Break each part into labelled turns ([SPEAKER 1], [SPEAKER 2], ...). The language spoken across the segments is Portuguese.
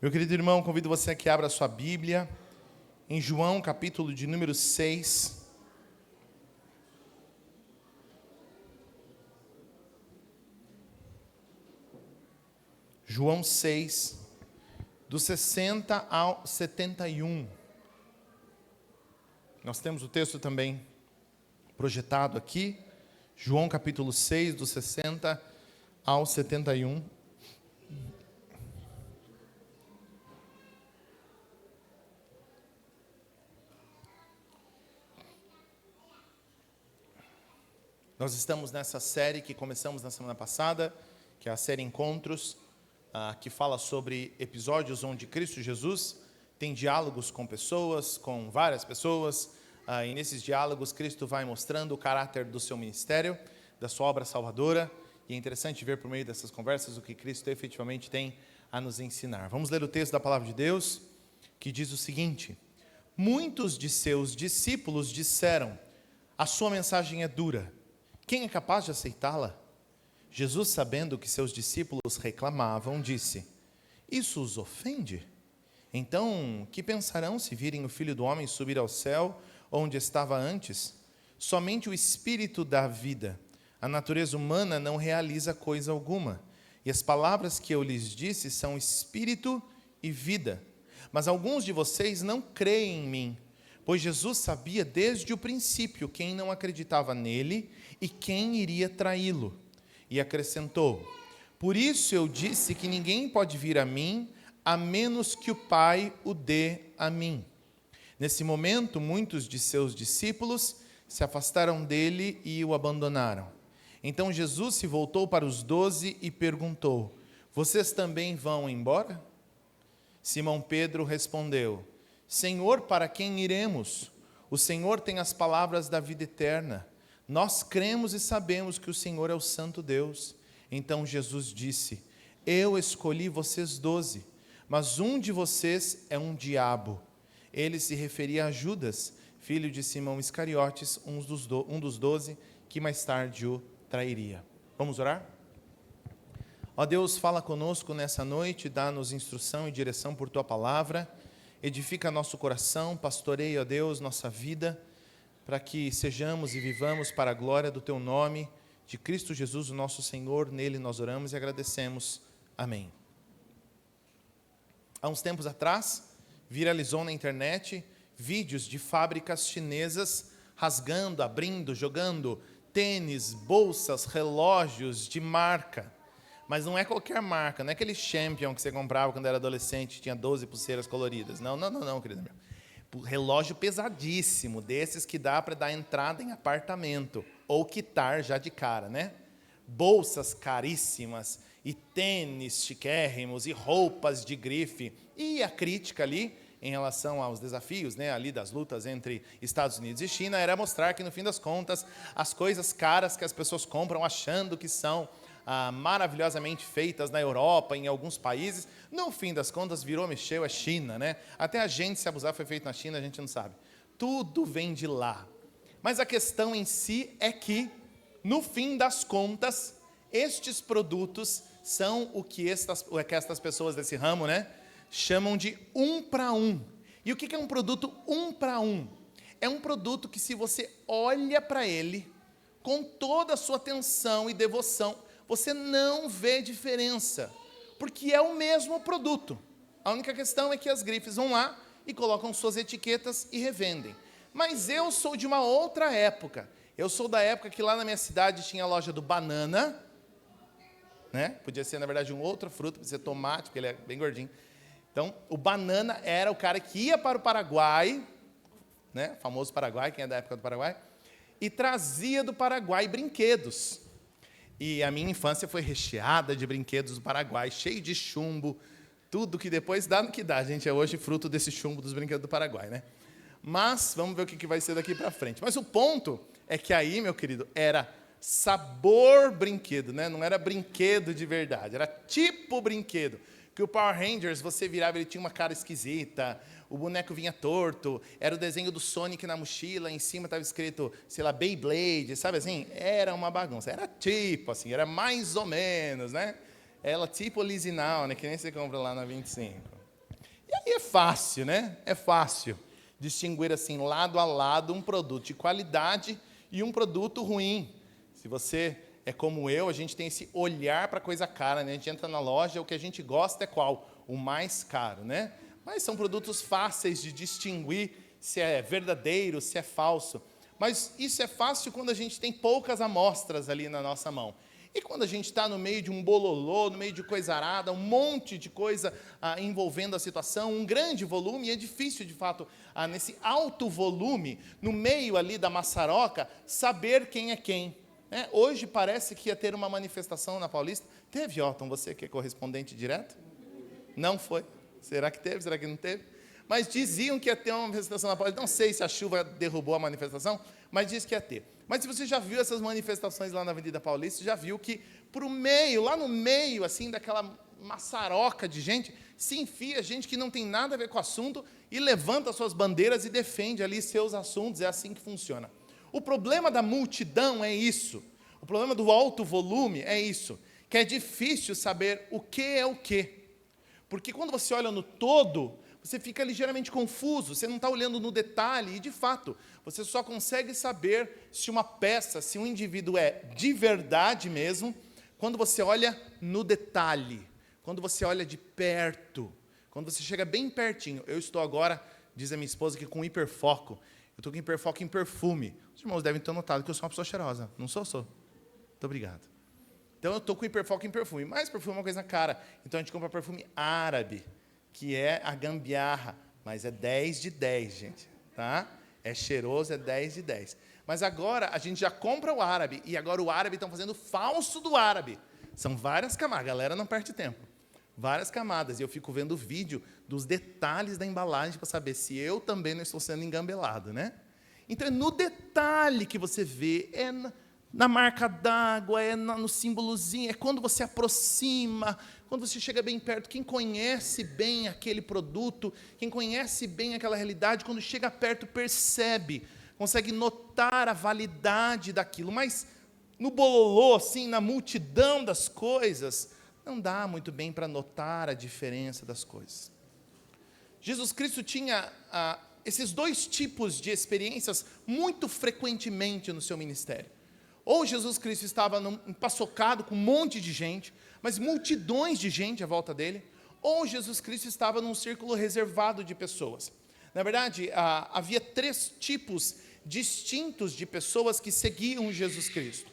[SPEAKER 1] Meu querido irmão, convido você a que abra a sua Bíblia em João, capítulo de número 6. João 6, do 60 ao 71. Nós temos o texto também projetado aqui. João capítulo 6, do 60 ao 71. Nós estamos nessa série que começamos na semana passada, que é a série Encontros, que fala sobre episódios onde Cristo Jesus tem diálogos com pessoas, com várias pessoas, e nesses diálogos Cristo vai mostrando o caráter do seu ministério, da sua obra salvadora, e é interessante ver por meio dessas conversas o que Cristo efetivamente tem a nos ensinar. Vamos ler o texto da Palavra de Deus, que diz o seguinte: muitos de seus discípulos disseram, a sua mensagem é dura, quem é capaz de aceitá-la? Jesus, sabendo que seus discípulos reclamavam, disse, isso os ofende? Então, que pensarão se virem o Filho do Homem subir ao céu, onde estava antes? Somente o Espírito dá vida. A natureza humana não realiza coisa alguma. E as palavras que eu lhes disse são Espírito e vida. Mas alguns de vocês não creem em mim, pois Jesus sabia desde o princípio quem não acreditava nele e quem iria traí-lo. E acrescentou, por isso eu disse que ninguém pode vir a mim, a menos que o Pai o dê a mim. Nesse momento, muitos de seus discípulos se afastaram dele e o abandonaram. Então Jesus se voltou para os 12 e perguntou, vocês também vão embora? Simão Pedro respondeu, Senhor, para quem iremos? O Senhor tem as palavras da vida eterna. Nós cremos e sabemos que o Senhor é o Santo Deus. Então Jesus disse, eu escolhi vocês 12, mas um de vocês é um diabo. Ele se referia a Judas, filho de Simão Iscariotes, um dos 12, que mais tarde o trairia. Vamos orar? Ó Deus, fala conosco nessa noite, dá-nos instrução e direção por Tua palavra, edifica nosso coração, pastoreia, ó Deus, nossa vida, para que sejamos e vivamos para a glória do Teu nome, de Cristo Jesus, o nosso Senhor, nele nós oramos e agradecemos. Amém. Há uns tempos atrás, viralizou na internet vídeos de fábricas chinesas rasgando, abrindo, jogando tênis, bolsas, relógios de marca. Mas não é qualquer marca, não é aquele Champion que você comprava quando era adolescente, tinha 12 pulseiras coloridas. Não, querido meu. Relógio pesadíssimo, desses que dá para dar entrada em apartamento, ou quitar já de cara, né? Bolsas caríssimas, e tênis chiquérrimos, e roupas de grife. E a crítica ali, em relação aos desafios, né, ali das lutas entre Estados Unidos e China, era mostrar que, no fim das contas, as coisas caras que as pessoas compram achando que são maravilhosamente feitas na Europa, em alguns países, no fim das contas, virou, mexeu, é China, né? Até a gente, se abusar, foi feito na China, a gente não sabe. Tudo vem de lá. Mas a questão em si é que, no fim das contas, estes produtos são o que estas pessoas desse ramo, né, chamam de 1 para 1. E o que é um produto 1 para 1? É um produto que, se você olha para ele, com toda a sua atenção e devoção, você não vê diferença, porque é o mesmo produto. A única questão é que as grifes vão lá e colocam suas etiquetas e revendem. Mas eu sou de uma outra época. Eu sou da época que lá na minha cidade tinha a loja do banana, né? Podia ser, na verdade, um outro fruto, podia ser tomate, porque ele é bem gordinho. Então, o banana era o cara que ia para o Paraguai, né? Famoso Paraguai, quem é da época do Paraguai, e trazia do Paraguai brinquedos. E a minha infância foi recheada de brinquedos do Paraguai, cheio de chumbo, tudo que depois dá no que dá. A gente é hoje fruto desse chumbo dos brinquedos do Paraguai, né? Mas, vamos ver o que vai ser daqui para frente. Mas o ponto é que aí, meu querido, era sabor brinquedo, né? Não era brinquedo de verdade, era tipo brinquedo. Que o Power Rangers, você virava, ele tinha uma cara esquisita, o boneco vinha torto, era o desenho do Sonic na mochila, em cima estava escrito, sei lá, Beyblade, sabe assim? Era uma bagunça, era tipo assim, era mais ou menos, né? Ela tipo Lisinal, né? Que nem você compra lá na 25. E é fácil, né? É fácil distinguir assim, lado a lado, um produto de qualidade e um produto ruim. Se você é como eu, a gente tem esse olhar para coisa cara, né? A gente entra na loja, o que a gente gosta é qual? O mais caro, né? Mas são produtos fáceis de distinguir se é verdadeiro, se é falso. Mas isso é fácil quando a gente tem poucas amostras ali na nossa mão. E quando a gente está no meio de um bololô, no meio de coisa arada, um monte de coisa envolvendo a situação, um grande volume, e é difícil, de fato, nesse alto volume, no meio ali da maçaroca, saber quem é quem. Né? Hoje parece que ia ter uma manifestação na Paulista. Teve, Otton, você que é correspondente direto? Não foi? Será que teve? Será que não teve? Mas diziam que ia ter uma manifestação na Paulista. Não sei se a chuva derrubou a manifestação, mas diz que ia ter. Mas se você já viu essas manifestações lá na Avenida Paulista, já viu que por meio, lá no meio, assim, daquela maçaroca de gente, se enfia gente que não tem nada a ver com o assunto e levanta suas bandeiras e defende ali seus assuntos. É assim que funciona. O problema da multidão é isso. O problema do alto volume é isso. Que é difícil saber o que é o quê. Porque quando você olha no todo, você fica ligeiramente confuso, você não está olhando no detalhe, e de fato, você só consegue saber se uma peça, se um indivíduo é de verdade mesmo, quando você olha no detalhe, quando você olha de perto, quando você chega bem pertinho. Eu estou agora, diz a minha esposa, que com hiperfoco. Eu estou com hiperfoco em perfume. Os irmãos devem ter notado que eu sou uma pessoa cheirosa. Não sou? Sou. Muito obrigado. Então, eu estou com hiperfoco em perfume. Mas perfume é uma coisa cara. Então, a gente compra perfume árabe, que é a gambiarra, mas é 10 de 10, gente, tá? É cheiroso, é 10 de 10. Mas agora a gente já compra o árabe, e agora o árabe estão fazendo falso do árabe. São várias camadas, a galera não perde tempo. Várias camadas, e eu fico vendo o vídeo dos detalhes da embalagem para saber se eu também não estou sendo engambelado, né? Então é no detalhe que você vê, é na marca d'água, é no símbolozinho, é quando você aproxima, quando você chega bem perto. Quem conhece bem aquele produto, quem conhece bem aquela realidade, quando chega perto percebe, consegue notar a validade daquilo. Mas no bololô, assim, na multidão das coisas, não dá muito bem para notar a diferença das coisas. Jesus Cristo tinha esses dois tipos de experiências muito frequentemente no seu ministério. Ou Jesus Cristo estava empaçocado com um monte de gente, mas multidões de gente à volta dele, ou Jesus Cristo estava num círculo reservado de pessoas. Na verdade, havia 3 tipos distintos de pessoas que seguiam Jesus Cristo.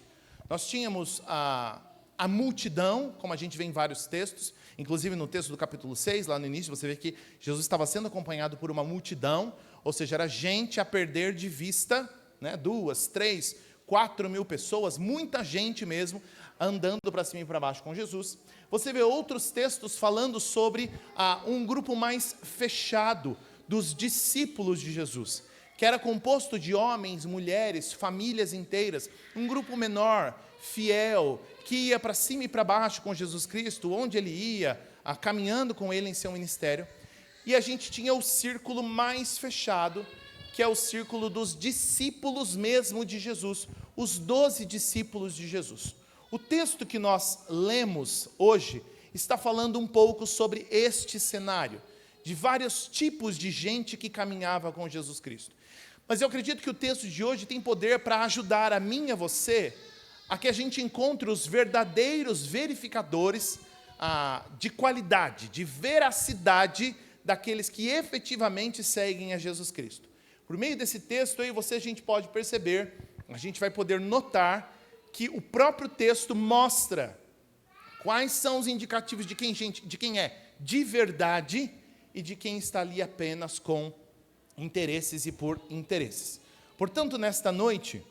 [SPEAKER 1] Nós tínhamos a multidão, como a gente vê em vários textos, inclusive no texto do capítulo 6, lá no início, você vê que Jesus estava sendo acompanhado por uma multidão, ou seja, era gente a perder de vista, né, 2, 3, 4 mil pessoas, muita gente mesmo, andando para cima e para baixo com Jesus. Você vê outros textos falando sobre um grupo mais fechado dos discípulos de Jesus, que era composto de homens, mulheres, famílias inteiras, um grupo menor, fiel, que ia para cima e para baixo com Jesus Cristo, onde ele ia, caminhando com ele em seu ministério. E a gente tinha o círculo mais fechado, que é o círculo dos discípulos mesmo de Jesus, os 12 discípulos de Jesus. O texto que nós lemos hoje está falando um pouco sobre este cenário, de vários tipos de gente que caminhava com Jesus Cristo. Mas eu acredito que o texto de hoje tem poder para ajudar a mim e a você, a que a gente encontre os verdadeiros verificadores de qualidade, de veracidade daqueles que efetivamente seguem a Jesus Cristo. Por meio desse texto, aí a gente pode perceber, a gente vai poder notar que o próprio texto mostra quais são os indicativos de quem é de verdade e de quem está ali apenas com interesses e por interesses. Portanto, nesta noite,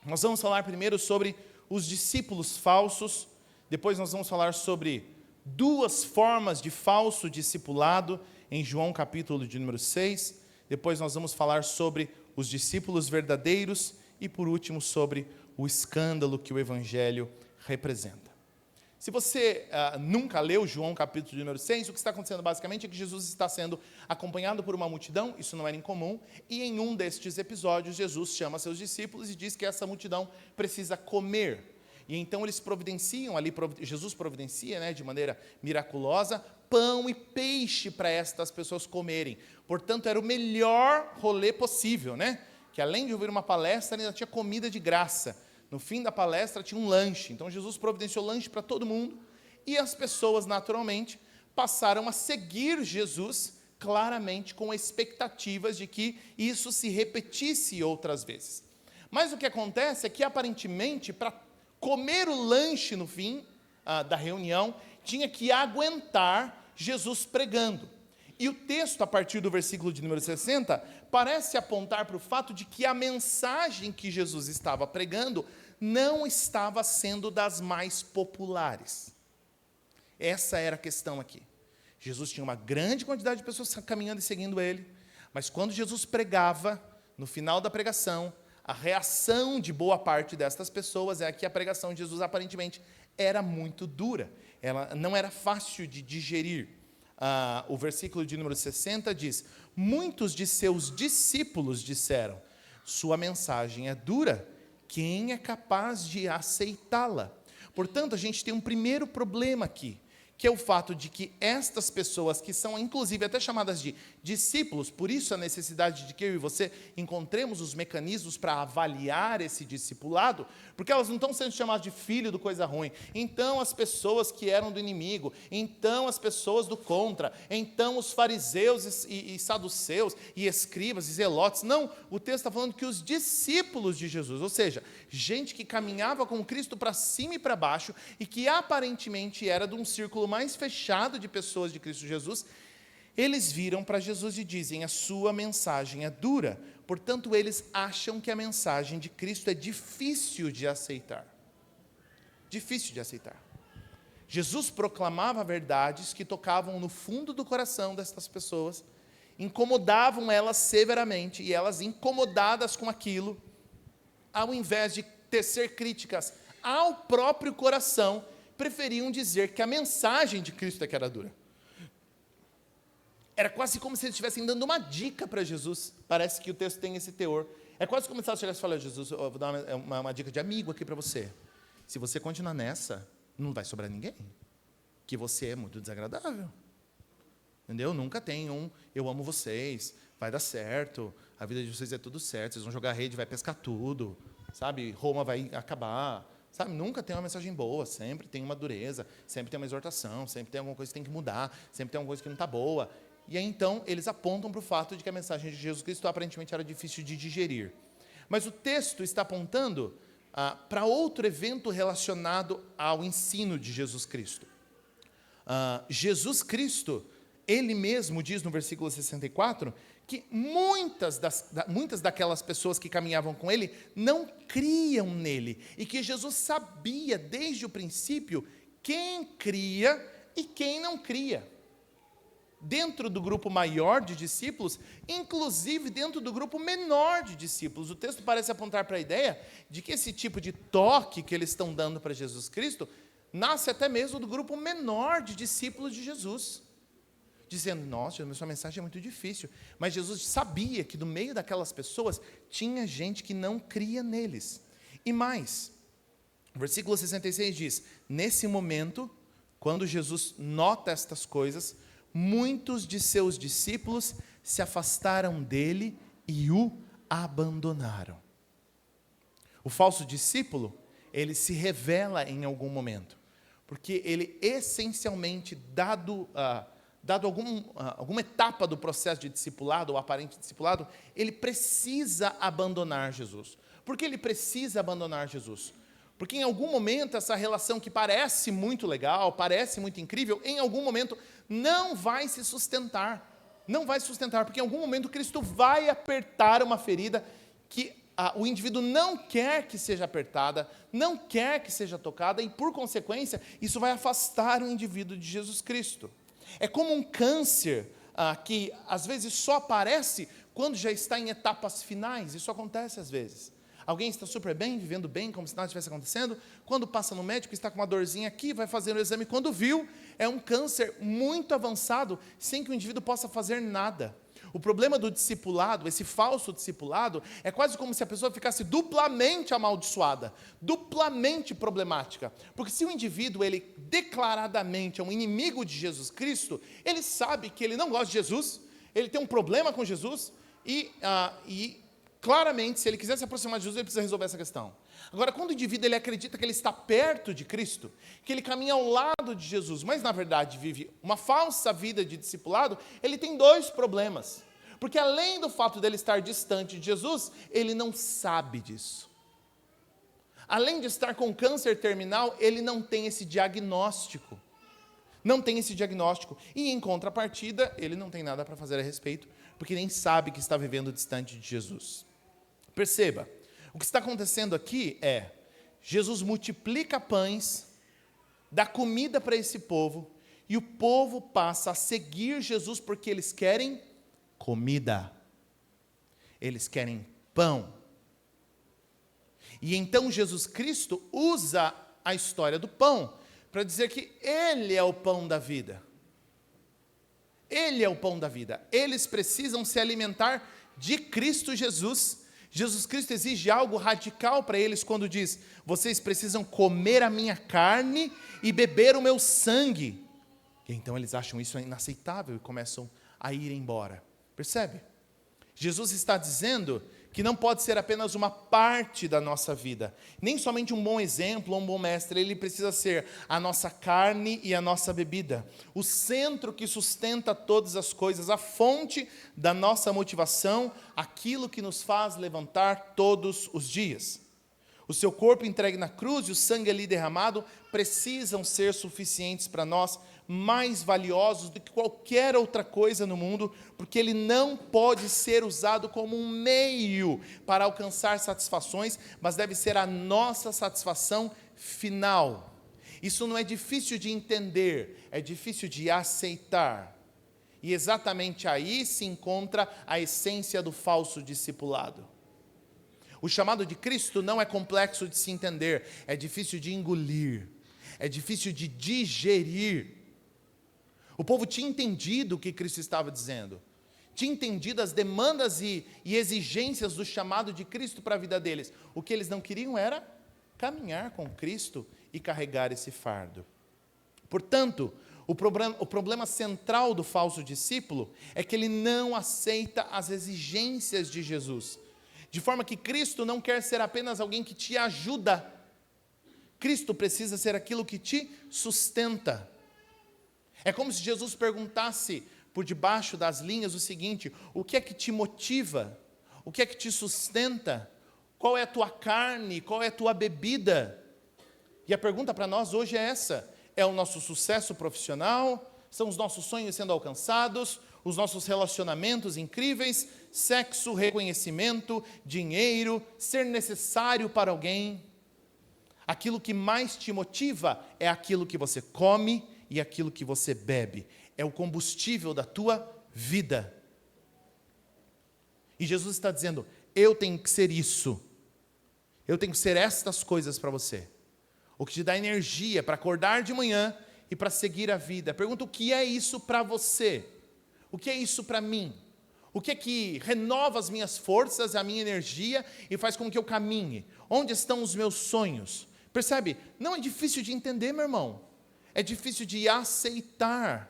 [SPEAKER 1] nós vamos falar primeiro sobre os discípulos falsos, depois nós vamos falar sobre 2 formas de falso discipulado, em João capítulo de número 6, depois nós vamos falar sobre os discípulos verdadeiros e, por último, sobre o escândalo que o Evangelho representa. Se você nunca leu João capítulo de número 6, o que está acontecendo basicamente é que Jesus está sendo acompanhado por uma multidão, isso não era incomum, e em um destes episódios Jesus chama seus discípulos e diz que essa multidão precisa comer. E então eles providenciam ali, Jesus providencia, de maneira miraculosa, pão e peixe para estas pessoas comerem. Portanto, era o melhor rolê possível, né? Que além de ouvir uma palestra, ainda tinha comida de graça. No fim da palestra tinha um lanche. Então Jesus providenciou lanche para todo mundo. E as pessoas, naturalmente, passaram a seguir Jesus, claramente com expectativas de que isso se repetisse outras vezes. Mas o que acontece é que, aparentemente, para comer o lanche no fim da reunião, tinha que aguentar Jesus pregando. E o texto, a partir do versículo de número 60, parece apontar para o fato de que a mensagem que Jesus estava pregando não estava sendo das mais populares. Essa era a questão aqui. Jesus tinha uma grande quantidade de pessoas caminhando e seguindo ele, mas quando Jesus pregava, no final da pregação, a reação de boa parte destas pessoas é que a pregação de Jesus aparentemente era muito dura, ela não era fácil de digerir. O versículo de número 60 diz: muitos de seus discípulos disseram, sua mensagem é dura, quem é capaz de aceitá-la? Portanto, a gente tem um primeiro problema aqui, que é o fato de que estas pessoas, que são inclusive até chamadas de discípulos, por isso a necessidade de que eu e você encontremos os mecanismos para avaliar esse discipulado, porque elas não estão sendo chamadas de filho do coisa ruim, então as pessoas que eram do inimigo, então as pessoas do contra, então os fariseus e saduceus, e escribas e zelotes. Não, o texto está falando que os discípulos de Jesus, ou seja, gente que caminhava com Cristo para cima e para baixo, e que aparentemente era de um círculo mais fechado de pessoas de Cristo Jesus, eles viram para Jesus e dizem, a sua mensagem é dura, portanto eles acham que a mensagem de Cristo é difícil de aceitar. Difícil de aceitar. Jesus proclamava verdades que tocavam no fundo do coração destas pessoas, incomodavam elas severamente, e elas, incomodadas com aquilo, ao invés de tecer críticas ao próprio coração, preferiam dizer que a mensagem de Cristo é que era dura. Era quase como se eles estivessem dando uma dica para Jesus. Parece que o texto tem esse teor. É quase como se eles chegassem e falassem, Jesus, eu vou dar uma dica de amigo aqui para você. Se você continuar nessa, não vai sobrar ninguém. Que você é muito desagradável. Entendeu? Nunca tem eu amo vocês, vai dar certo, a vida de vocês é tudo certo, vocês vão jogar rede, vai pescar tudo, sabe? Roma vai acabar. Sabe, nunca tem uma mensagem boa, sempre tem uma dureza, sempre tem uma exortação, sempre tem alguma coisa que tem que mudar, sempre tem alguma coisa que não está boa. E aí, então, eles apontam para o fato de que a mensagem de Jesus Cristo aparentemente era difícil de digerir. Mas o texto está apontando para outro evento relacionado ao ensino de Jesus Cristo. Jesus Cristo, ele mesmo diz no versículo 64, que muitas daquelas pessoas que caminhavam com ele não criam nele, e que Jesus sabia desde o princípio quem cria e quem não cria. Dentro do grupo maior de discípulos, inclusive dentro do grupo menor de discípulos. O texto parece apontar para a ideia de que esse tipo de toque que eles estão dando para Jesus Cristo, nasce até mesmo do grupo menor de discípulos de Jesus. Dizendo, nossa, a sua mensagem é muito difícil. Mas Jesus sabia que no meio daquelas pessoas, tinha gente que não cria neles. E mais, o versículo 66 diz, nesse momento, quando Jesus nota estas coisas, muitos de seus discípulos se afastaram dele e o abandonaram. O falso discípulo, ele se revela em algum momento, porque ele essencialmente, dado alguma etapa do processo de discipulado, ou aparente discipulado, ele precisa abandonar Jesus. Por que ele precisa abandonar Jesus? Porque em algum momento essa relação que parece muito legal, parece muito incrível, em algum momento não vai se sustentar. Não vai se sustentar, porque em algum momento Cristo vai apertar uma ferida que o indivíduo não quer que seja apertada, não quer que seja tocada, e por consequência, isso vai afastar o indivíduo de Jesus Cristo. É como um câncer que às vezes só aparece quando já está em etapas finais. Isso acontece às vezes. Alguém está super bem, vivendo bem, como se nada estivesse acontecendo. Quando passa no médico, está com uma dorzinha aqui, vai fazer o exame. Quando viu, é um câncer muito avançado, sem que o indivíduo possa fazer nada. O problema do discipulado, esse falso discipulado, é quase como se a pessoa ficasse duplamente amaldiçoada, duplamente problemática. Porque se o indivíduo, ele declaradamente é um inimigo de Jesus Cristo, ele sabe que ele não gosta de Jesus, ele tem um problema com Jesus, e claramente, se ele quiser se aproximar de Jesus, ele precisa resolver essa questão. Agora, quando o indivíduo ele acredita que ele está perto de Cristo, que ele caminha ao lado de Jesus, mas na verdade vive uma falsa vida de discipulado, ele tem dois problemas. Porque além do fato dele estar distante de Jesus, ele não sabe disso. Além de estar com câncer terminal, ele não tem esse diagnóstico. Não tem esse diagnóstico. E em contrapartida, ele não tem nada para fazer a respeito, porque nem sabe que está vivendo distante de Jesus. Perceba, o que está acontecendo aqui é, Jesus multiplica pães, dá comida para esse povo, e o povo passa a seguir Jesus porque eles querem comida. Eles querem pão. E então Jesus Cristo usa a história do pão para dizer que Ele é o pão da vida. Ele é o pão da vida. Eles precisam se alimentar de Cristo Jesus. Jesus Cristo exige algo radical para eles quando diz: vocês precisam comer a minha carne e beber o meu sangue. E então eles acham isso inaceitável e começam a ir embora. Percebe? Jesus está dizendo que não pode ser apenas uma parte da nossa vida, nem somente um bom exemplo ou um bom mestre, ele precisa ser a nossa carne e a nossa bebida, o centro que sustenta todas as coisas, a fonte da nossa motivação, aquilo que nos faz levantar todos os dias. O seu corpo entregue na cruz e o sangue ali derramado precisam ser suficientes para nós, mais valiosos do que qualquer outra coisa no mundo, porque ele não pode ser usado como um meio para alcançar satisfações, mas deve ser a nossa satisfação final. Isso não é difícil de entender, é difícil de aceitar. E exatamente aí se encontra a essência do falso discipulado. O chamado de Cristo não é complexo de se entender, é difícil de engolir, é difícil de digerir. O povo tinha entendido o que Cristo estava dizendo, tinha entendido as demandas e exigências do chamado de Cristo para a vida deles. O que eles não queriam era caminhar com Cristo e carregar esse fardo. Portanto, o problema central do falso discípulo é que ele não aceita as exigências de Jesus, de forma que Cristo não quer ser apenas alguém que te ajuda. Cristo precisa ser aquilo que te sustenta. É como se Jesus perguntasse por debaixo das linhas o seguinte: o que é que te motiva? O que é que te sustenta? Qual é a tua carne? Qual é a tua bebida? E a pergunta para nós hoje é essa: é o nosso sucesso profissional? São os nossos sonhos sendo alcançados? Os nossos relacionamentos incríveis? Sexo, reconhecimento, dinheiro, ser necessário para alguém? Aquilo que mais te motiva é aquilo que você come e aquilo que você bebe. É o combustível da tua vida. E Jesus está dizendo: eu tenho que ser isso. Eu tenho que ser estas coisas para você. O que te dá energia para acordar de manhã e para seguir a vida. Pergunta: o que é isso para você? O que é isso para mim? O que é que renova as minhas forças, a minha energia e faz com que eu caminhe? Onde estão os meus sonhos? Percebe? Não é difícil de entender, meu irmão. É difícil de aceitar.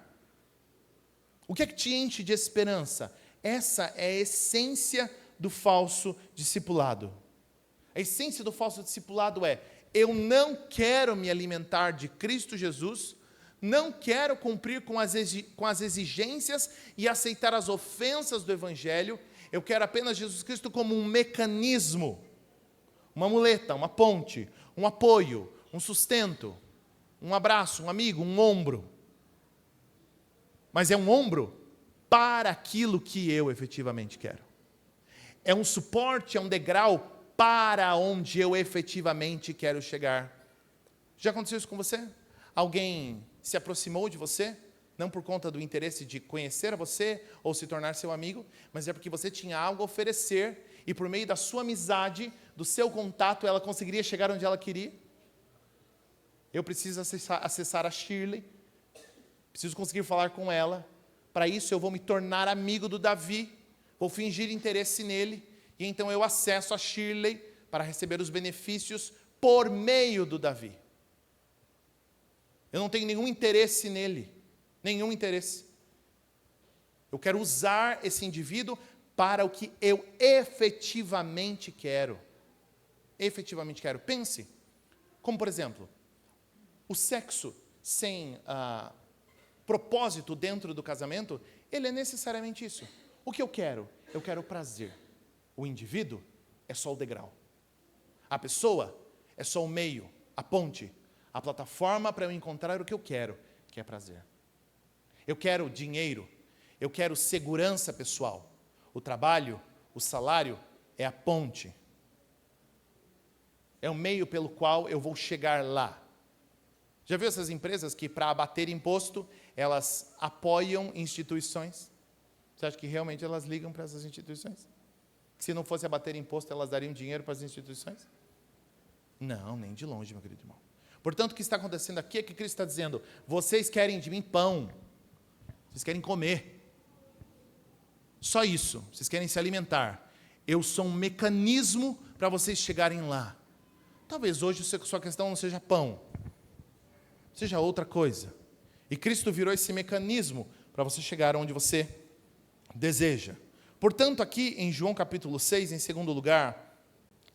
[SPEAKER 1] O que é que te enche de esperança? Essa é a essência do falso discipulado. A essência do falso discipulado é: eu não quero me alimentar de Cristo Jesus, não quero cumprir com as exigências e aceitar as ofensas do Evangelho, eu quero apenas Jesus Cristo como um mecanismo, uma muleta, uma ponte, um apoio, um sustento, um abraço, um amigo, um ombro. Mas é um ombro para aquilo que eu efetivamente quero. É um suporte, é um degrau para onde eu efetivamente quero chegar. Já aconteceu isso com você? Alguém se aproximou de você, não por conta do interesse de conhecer você ou se tornar seu amigo, mas é porque você tinha algo a oferecer e por meio da sua amizade, do seu contato, ela conseguiria chegar onde ela queria? Eu preciso acessar a Shirley, preciso conseguir falar com ela, Para isso eu vou me tornar amigo do Davi, vou fingir interesse nele, e então eu acesso a Shirley para receber os benefícios por meio do Davi. Eu não tenho nenhum interesse nele, nenhum interesse. Eu quero usar esse indivíduo para o que eu efetivamente quero. Efetivamente quero. Pense, como por exemplo, o sexo sem propósito dentro do casamento, ele é necessariamente isso. O que eu quero? Eu quero prazer. O indivíduo é só o degrau. A pessoa é só o meio, a ponte, a plataforma para eu encontrar o que eu quero, que é prazer. Eu quero dinheiro, eu quero segurança pessoal. O trabalho, o salário é a ponte. É o meio pelo qual eu vou chegar lá. Já viu essas empresas que, para abater imposto, elas apoiam instituições? Você acha que realmente elas ligam para essas instituições? Se não fosse abater imposto, elas dariam dinheiro para as instituições? Não, nem de longe, meu querido irmão. Portanto, o que está acontecendo aqui é que Cristo está dizendo: vocês querem de mim pão, vocês querem comer. Só isso, vocês querem se alimentar. Eu sou um mecanismo para vocês chegarem lá. Talvez hoje a sua questão não seja pão, seja outra coisa. E Cristo virou esse mecanismo para você chegar onde você deseja. Portanto, aqui em João capítulo 6, em segundo lugar,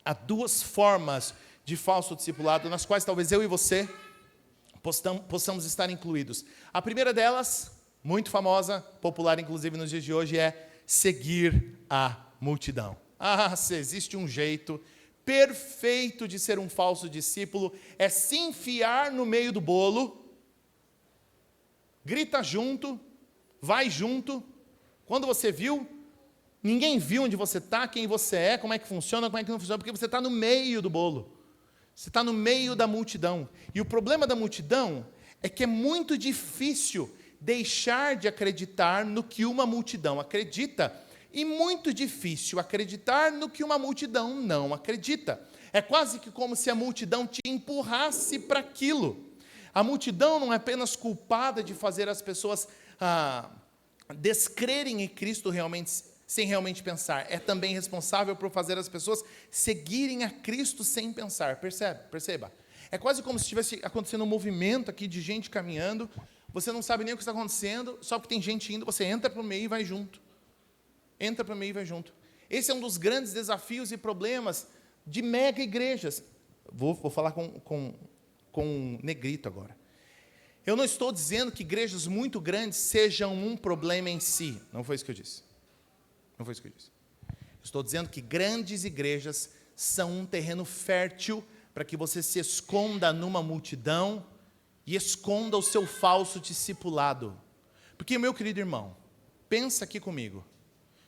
[SPEAKER 1] há duas formas de falso discipulado, nas quais talvez eu e você possamos estar incluídos. A primeira delas, muito famosa, popular inclusive nos dias de hoje, é seguir a multidão. Se existe um jeito perfeito de ser um falso discípulo, é se enfiar no meio do bolo, grita junto, vai junto. Quando você viu, ninguém viu onde você está, quem você é, como é que funciona, como é que não funciona, porque você está no meio do bolo. Você está no meio da multidão. E o problema da multidão é que é muito difícil deixar de acreditar no que uma multidão acredita e muito difícil acreditar no que uma multidão não acredita. É quase que como se a multidão te empurrasse para aquilo. A multidão não é apenas culpada de fazer as pessoas descrerem em Cristo realmente, sem realmente pensar. É também responsável por fazer as pessoas seguirem a Cristo sem pensar. Perceba. É quase como se estivesse acontecendo um movimento aqui de gente caminhando. Você não sabe nem o que está acontecendo, só porque tem gente indo, você entra para o meio e vai junto. Entra para o meio e vai junto. Esse é um dos grandes desafios e problemas de mega igrejas. Vou falar com um negrito agora. Eu não estou dizendo que igrejas muito grandes sejam um problema em si. Não foi isso que eu disse. Não foi isso que eu disse. Estou dizendo que grandes igrejas são um terreno fértil para que você se esconda numa multidão e esconda o seu falso discipulado. Porque, meu querido irmão, pensa aqui comigo.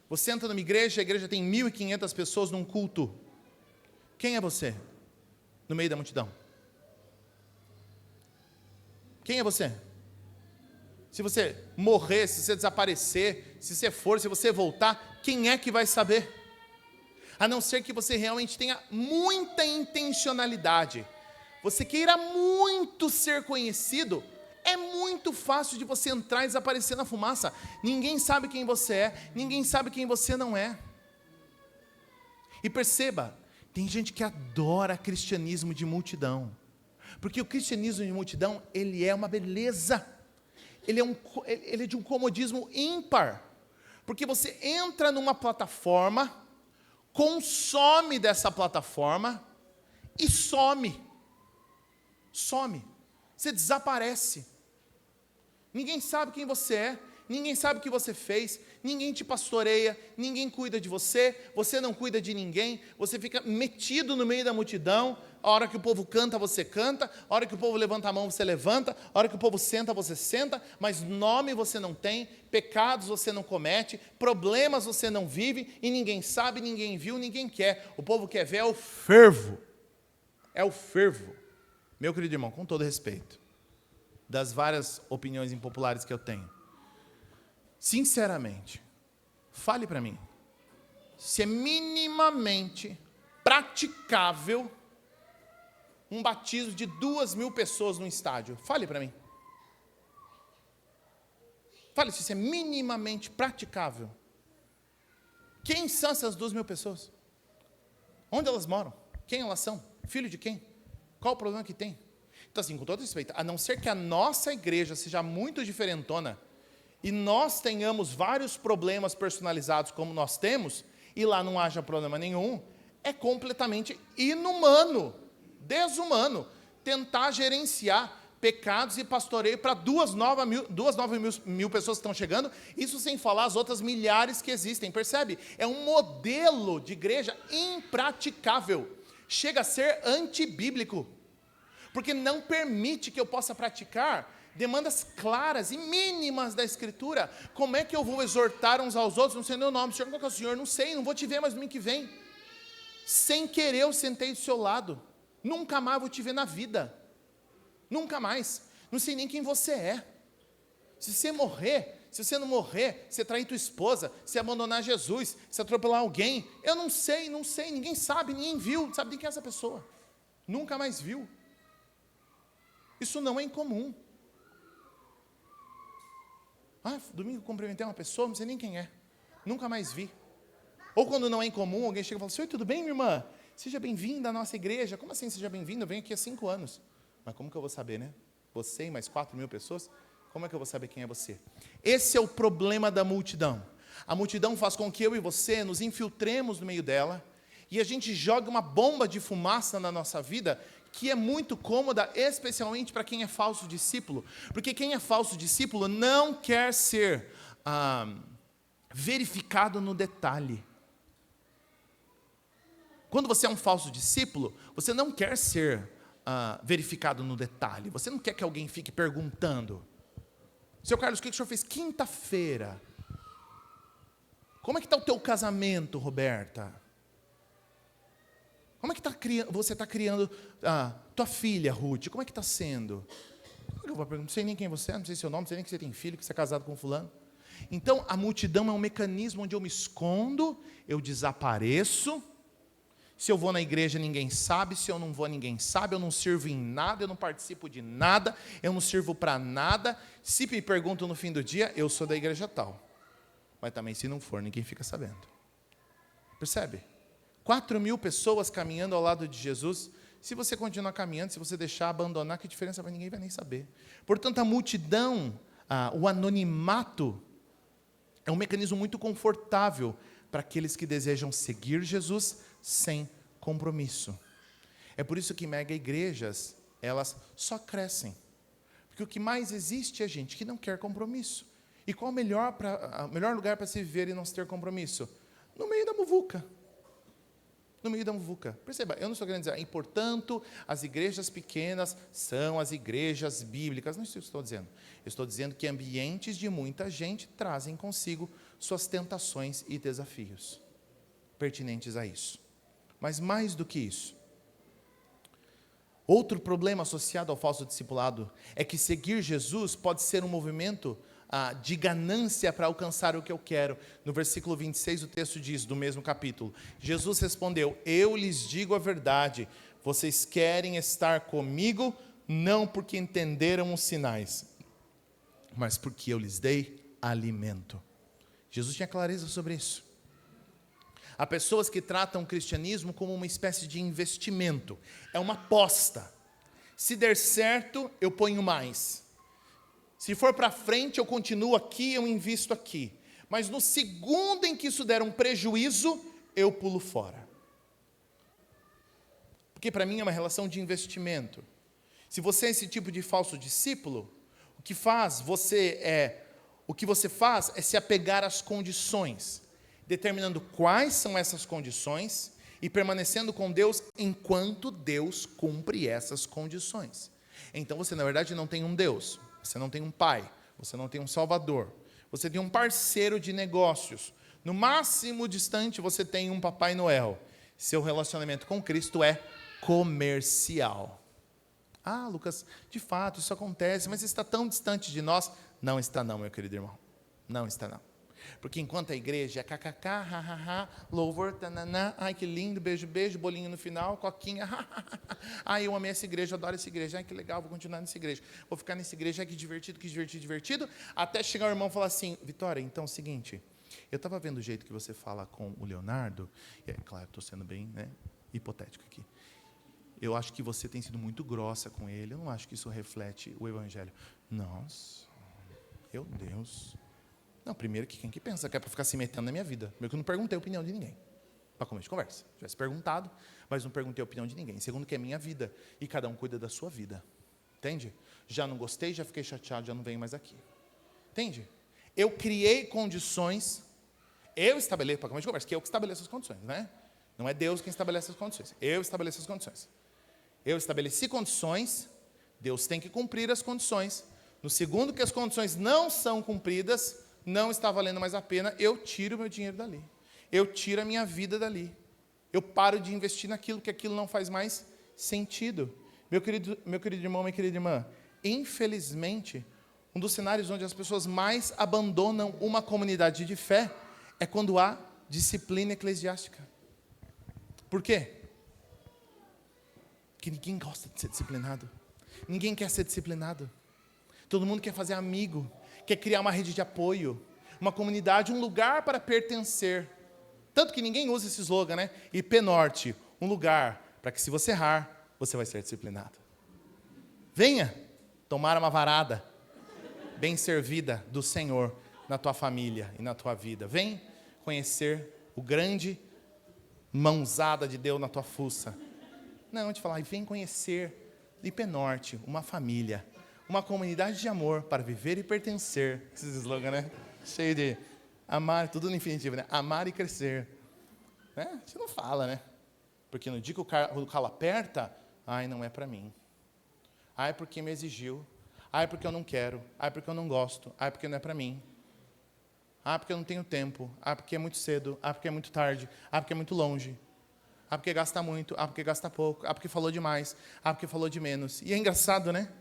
[SPEAKER 1] Você entra numa igreja, a igreja tem 1.500 pessoas num culto. Quem é você no meio da multidão? Quem é você? Se você morrer, se você desaparecer, se você voltar, quem é que vai saber? A não ser que você realmente tenha muita intencionalidade. Você queira muito ser conhecido, é muito fácil de você entrar e desaparecer na fumaça. Ninguém sabe quem você é, ninguém sabe quem você não é. E perceba, tem gente que adora cristianismo de multidão. Porque o cristianismo de multidão, ele é uma beleza. Ele é de um comodismo ímpar. Porque você entra numa plataforma, consome dessa plataforma e some. Some. Você desaparece. Ninguém sabe quem você é, ninguém sabe o que você fez, ninguém te pastoreia, ninguém cuida de você, você não cuida de ninguém, você fica metido no meio da multidão. A hora que o povo canta, você canta, a hora que o povo levanta a mão, você levanta, a hora que o povo senta, você senta, mas nome você não tem, pecados você não comete, problemas você não vive, e ninguém sabe, ninguém viu, ninguém quer. O povo quer ver é o fervo. É o fervo. Meu querido irmão, com todo respeito, das várias opiniões impopulares que eu tenho, sinceramente, fale para mim, se é minimamente praticável um batismo de 2.000 pessoas no estádio. Fale para mim. Fale se isso é minimamente praticável. Quem são essas 2.000 pessoas? Onde elas moram? Quem elas são? Filho de quem? Qual o problema que tem? Então, assim, com todo respeito, a não ser que a nossa igreja seja muito diferentona, e nós tenhamos vários problemas personalizados como nós temos, e lá não haja problema nenhum, é completamente inumano, desumano, tentar gerenciar pecados e pastoreio para 2.000 pessoas que estão chegando, isso sem falar as outras milhares que existem, percebe? É um modelo de igreja impraticável, chega a ser antibíblico, porque não permite que eu possa praticar demandas claras e mínimas da Escritura. Como é que eu vou exortar uns aos outros, não sei o nome, Senhor, qual que é o Senhor? Não sei, não vou te ver mais domingo que vem. Sem querer eu sentei do seu lado, nunca mais vou te ver na vida, nunca mais, não sei nem quem você é. Se você morrer, se você não morrer, se trair tua esposa, se abandonar Jesus, se atropelar alguém, eu não sei, ninguém sabe, ninguém viu, não sabe nem quem é essa pessoa, nunca mais viu. Isso não é incomum. Domingo eu cumprimentei uma pessoa, não sei nem quem é, nunca mais vi. Ou quando não é incomum, alguém chega e fala assim: oi, tudo bem, minha irmã? Seja bem-vinda à nossa igreja. Como assim, seja bem-vinda? Eu venho aqui há 5 anos. Mas como que eu vou saber, né? Você e mais 4.000 pessoas? Como é que eu vou saber quem é você? Esse é o problema da multidão. A multidão faz com que eu e você nos infiltremos no meio dela, e a gente joga uma bomba de fumaça na nossa vida, que é muito cômoda, especialmente para quem é falso discípulo. Porque quem é falso discípulo não quer ser verificado no detalhe. Quando você é um falso discípulo, você não quer ser verificado no detalhe. Você não quer que alguém fique perguntando: seu Carlos, o que o senhor fez quinta-feira? Como é que está o teu casamento, Roberta? Como é que você está criando tua filha, Ruth? Como é que está sendo? Eu vou perguntar, não sei nem quem você é, não sei seu nome, não sei nem que você tem filho, que você é casado com fulano. Então, a multidão é um mecanismo onde eu me escondo, eu desapareço. Se eu vou na igreja, ninguém sabe. Se eu não vou, ninguém sabe. Eu não sirvo em nada, eu não participo de nada, eu não sirvo para nada. Se me perguntam no fim do dia, eu sou da igreja tal. Mas também, se não for, ninguém fica sabendo. Percebe? 4.000 pessoas caminhando ao lado de Jesus. Se você continuar caminhando, se você deixar abandonar, que diferença vai? Ninguém vai nem saber. Portanto, a multidão, o anonimato, é um mecanismo muito confortável para aqueles que desejam seguir Jesus sem compromisso. É por isso que mega igrejas, elas só crescem. Porque o que mais existe é gente que não quer compromisso. E qual o melhor lugar para se viver e não se ter compromisso? No meio da muvuca. No meio da muvuca. Perceba, eu não estou querendo dizer, e portanto, as igrejas pequenas são as igrejas bíblicas. Não é isso que eu estou dizendo. Eu estou dizendo que ambientes de muita gente trazem consigo suas tentações e desafios pertinentes a isso. Mas mais do que isso, outro problema associado ao falso discipulado é que seguir Jesus pode ser um movimento de ganância para alcançar o que eu quero. No versículo 26 o texto diz, do mesmo capítulo: Jesus respondeu: eu lhes digo a verdade, vocês querem estar comigo, não porque entenderam os sinais, mas porque eu lhes dei alimento. Jesus tinha clareza sobre isso. Há pessoas que tratam o cristianismo como uma espécie de investimento, é uma aposta. Se der certo, eu ponho mais. Se for para frente, eu continuo aqui, eu invisto aqui. Mas no segundo em que isso der um prejuízo, eu pulo fora. Porque para mim é uma relação de investimento. Se você é esse tipo de falso discípulo, o que você faz é se apegar às condições, determinando quais são essas condições e permanecendo com Deus enquanto Deus cumpre essas condições. Então você, na verdade, não tem um Deus, você não tem um pai, você não tem um salvador, você tem um parceiro de negócios. No máximo distante você tem um Papai Noel. Seu relacionamento com Cristo é comercial. Lucas, de fato isso acontece, mas está tão distante de nós. Não está não, meu querido irmão, não está não. Porque enquanto a igreja é kkk, hahaha, louvor, tananá, ai que lindo, beijo, beijo, bolinho no final, coquinha, ai eu amei essa igreja, adoro essa igreja, ai que legal, vou continuar nessa igreja, vou ficar nessa igreja, ai que divertido, divertido, até chegar o irmão e falar assim, Vitória, então é o seguinte, eu estava vendo o jeito que você fala com o Leonardo, e é claro, estou sendo bem hipotético aqui, eu acho que você tem sido muito grossa com ele, eu não acho que isso reflete o evangelho. Nossa, meu Deus. Não, primeiro que quem que pensa que é para ficar se metendo na minha vida? Primeiro que eu não perguntei a opinião de ninguém, para começo de conversa. Tivesse perguntado, mas não perguntei a opinião de ninguém. Segundo que é minha vida, e cada um cuida da sua vida. Entende? Já não gostei, já fiquei chateado, já não venho mais aqui. Entende? Eu criei condições, eu estabeleço, para começo de conversa, que eu que estabeleço as condições, né? Não é Deus quem estabelece as condições, eu estabeleço as condições. Eu estabeleci condições, Deus tem que cumprir as condições. No segundo que as condições não são cumpridas, não está valendo mais a pena, eu tiro o meu dinheiro dali. Eu tiro a minha vida dali. Eu paro de investir naquilo, que aquilo não faz mais sentido. Meu querido irmão, minha querida irmã, infelizmente, um dos cenários onde as pessoas mais abandonam uma comunidade de fé é quando há disciplina eclesiástica. Por quê? Porque ninguém gosta de ser disciplinado. Ninguém quer ser disciplinado. Todo mundo quer fazer amigo, quer criar uma rede de apoio, uma comunidade, um lugar para pertencer. Tanto que ninguém usa esse slogan, né? IP Norte, um lugar para que se você errar, você vai ser disciplinado. Venha tomar uma varada bem servida do Senhor na tua família e na tua vida. Vem conhecer o grande mãozada de Deus na tua fuça. Não, te falar, vem conhecer IP Norte, uma família, uma comunidade de amor para viver e pertencer. Esses slogans, né? Cheio de amar, tudo no infinitivo, né? Amar e crescer. Né? A gente não fala, né? Porque no dia que o calo aperta, ai, não é para mim. Ai, porque me exigiu. Ai, porque eu não quero. Ai, porque eu não gosto. Ai, porque não é para mim. Ai, porque eu não tenho tempo. Ai, porque é muito cedo. Ai, porque é muito tarde. Ai, porque é muito longe. Ah, porque gasta muito, ah, porque gasta pouco, ah, porque falou demais, ah, porque falou de menos. E é engraçado, né?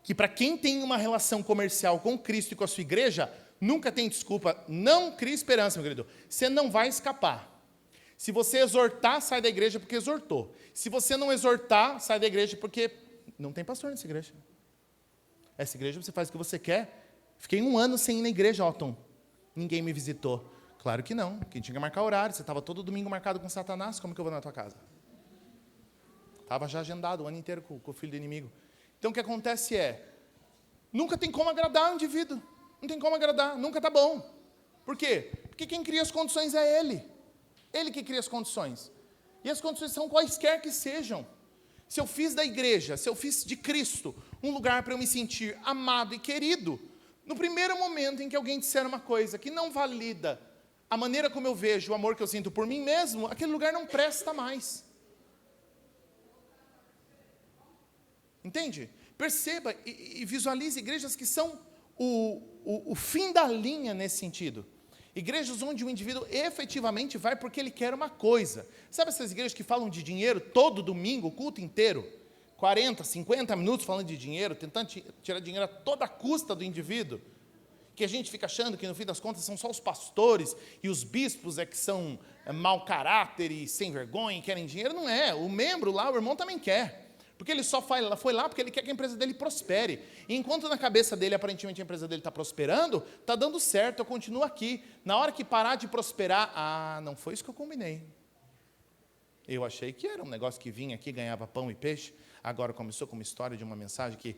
[SPEAKER 1] Que para quem tem uma relação comercial com Cristo e com a sua igreja, nunca tem desculpa. Não crie esperança, meu querido. Você não vai escapar. Se você exortar, sai da igreja porque exortou. Se você não exortar, sai da igreja porque não tem pastor nessa igreja. Essa igreja você faz o que você quer. Fiquei 1 ano sem ir na igreja, Otton. Ninguém me visitou. Claro que não. Quem tinha que marcar horário. Você estava todo domingo marcado com Satanás. Como que eu vou na tua casa? Estava já agendado o ano inteiro com o filho do inimigo. Então, o que acontece nunca tem como agradar o indivíduo. Não tem como agradar. Nunca está bom. Por quê? Porque quem cria as condições é Ele. Ele que cria as condições. E as condições são quaisquer que sejam. Se eu fiz da igreja, se eu fiz de Cristo um lugar para eu me sentir amado e querido, no primeiro momento em que alguém disser uma coisa que não valida a maneira como eu vejo o amor que eu sinto por mim mesmo, aquele lugar não presta mais. Entende? Perceba e visualize igrejas que são o fim da linha nesse sentido. Igrejas onde o indivíduo efetivamente vai porque ele quer uma coisa. Sabe essas igrejas que falam de dinheiro todo domingo, o culto inteiro? 40, 50 minutos falando de dinheiro, tentando tirar dinheiro a toda custa do indivíduo. Que a gente fica achando que no fim das contas são só os pastores e os bispos que são mau caráter e sem vergonha e querem dinheiro. Não é, o membro lá, o irmão também quer, porque ele só foi lá porque ele quer que a empresa dele prospere, e enquanto na cabeça dele aparentemente a empresa dele está prosperando, está dando certo, eu continuo aqui. Na hora que parar de prosperar, não foi isso que eu combinei, eu achei que era um negócio que vinha aqui, ganhava pão e peixe, agora começou com uma história de uma mensagem que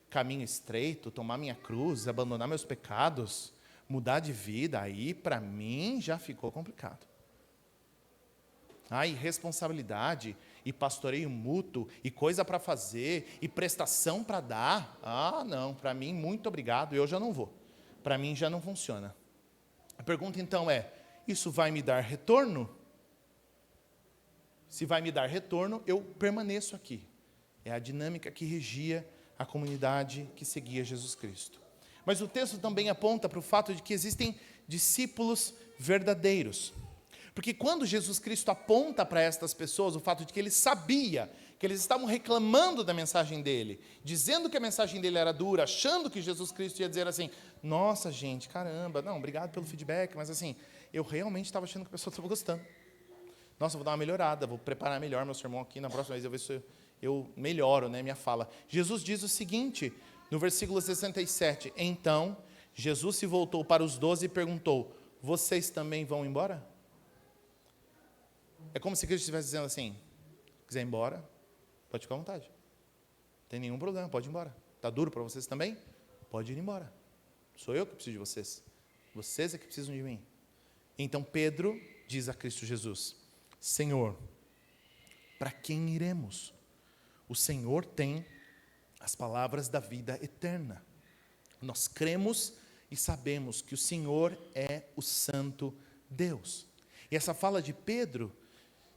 [SPEAKER 1] caminho estreito, tomar minha cruz, abandonar meus pecados, mudar de vida, aí para mim já ficou complicado. E responsabilidade, e pastoreio mútuo, e coisa para fazer, e prestação para dar. Não, para mim, muito obrigado, eu já não vou. Para mim já não funciona. A pergunta então isso vai me dar retorno? Se vai me dar retorno, eu permaneço aqui. É a dinâmica que regia a comunidade que seguia Jesus Cristo. Mas o texto também aponta para o fato de que existem discípulos verdadeiros. Porque quando Jesus Cristo aponta para estas pessoas o fato de que ele sabia que eles estavam reclamando da mensagem dele, dizendo que a mensagem dele era dura, achando que Jesus Cristo ia dizer assim, nossa gente, caramba, não, obrigado pelo feedback, mas assim, eu realmente estava achando que a pessoa estava gostando. Nossa, vou dar uma melhorada, vou preparar melhor meu sermão aqui, na próxima vez eu ver se eu melhoro, né, minha fala. Jesus diz o seguinte, no versículo 67, então, Jesus se voltou para os 12 e perguntou, vocês também vão embora? É como se Cristo estivesse dizendo assim, quiser ir embora, pode ficar à vontade. Não tem nenhum problema, pode ir embora. Está duro para vocês também? Pode ir embora. Sou eu que preciso de vocês. Vocês é que precisam de mim. Então Pedro diz a Cristo Jesus, Senhor, para quem iremos? O Senhor tem as palavras da vida eterna. Nós cremos e sabemos que o Senhor é o Santo Deus. E essa fala de Pedro